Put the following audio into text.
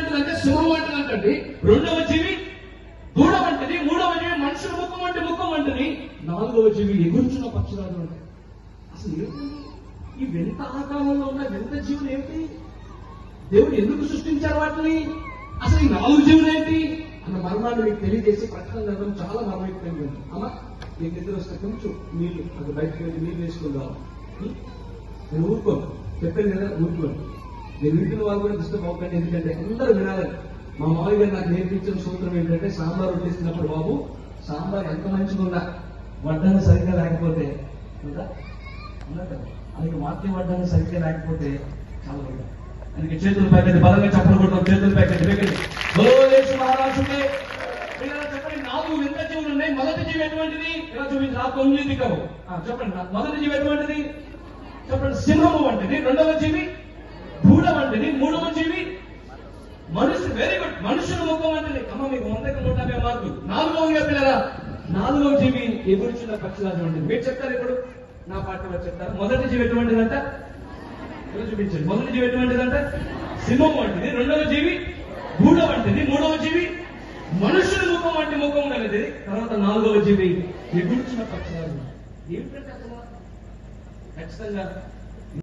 ఏమంటుందంటే సింహం అంటుందంటే, రెండవ జీవి దూడ వంటిది, మూడవ జీవి మనుషుల ముఖం అంటే ముఖం వంటిది, నాలుగవ జీవి ఎగురుచున్న పక్షురాజు అంటే. అసలు ఏంటి ఈ వింత ఆకారంలో ఉన్న వింత జీవులు ఏంటి? దేవుడు ఎందుకు సృష్టించారు వాటిని? అసలు ఈ 4 జీవులు ఏంటి అన్న మర్మాన్ని మీకు తెలియజేసి ప్రకటన గ్రంథం చాలా మర్మయుక్తంగా ఉంది. అమ్మా మీకు నిద్ర వస్తే కొంచెం నీళ్లు అది బయటకు వెళ్ళి నీళ్ళు వేసుకుందాం. నేను ఊరుకోను, చెప్పాను కదా, ఊరుకోను. నేను ఇంటిన వాళ్ళు కూడా డిస్టర్బ్ అవ్వకండి, ఎందుకంటే అందరూ వినాలని. మా మామయ్య గారు నాకు నేర్పించిన సూత్రం ఏంటంటే, సాంబార్ వడ్డిస్తున్నప్పుడు బాబు సాంబార్ ఎంత మంచిగా ఉన్నా వడ్డాను సరిగ్గా లేకపోతే కదా అలాగే వాక్యం వడ్డాను సరిగ్గా లేకపోతే చాలా వడ్డా. అందుకే చేతులు పైకండి, బలంగా చెప్పలు కొడతాం, చేతులు పైకండి పైకండి. మహారాజుకే చెప్పండి. 4 వింత జీవులు ఉన్నాయి. మొదటి జీవి ఎటువంటిది? ఇలా చూపించి నాకు ఉంది కావు. చెప్పండి, మొదటి జీవి ఎటువంటిది చెప్పండి? సింహము వంటిది. రెండవ జీవి దూడ వంటిది. మూడవ జీవి మనుషులు. వెరీ గుడ్, మనుషుల ముఖం వంటిది. అమ్మ మీకు 100కి 150 మార్కులు. 4వ పిల్లరా, 4వ జీవి ఎగురుచున్న పక్షిరాజు వంటిది. మీరు చెప్తారు ఇప్పుడు, నా పాఠంలో చెప్తారు. మొదటి జీవి ఎటువంటిదంట? ఇలా చూపించండి. మొదటి జీవి ఎటువంటిదంట? సింహం వంటిది. రెండవ జీవి దూడ వంటిది. మూడవ జీవి మనుషుల ముఖం వంటి ముఖం అనేది. తర్వాత 4వ జీవి ఎగురుచున్న పక్షిరాజు. ఏమిటంటే అసలు ఖచ్చితంగా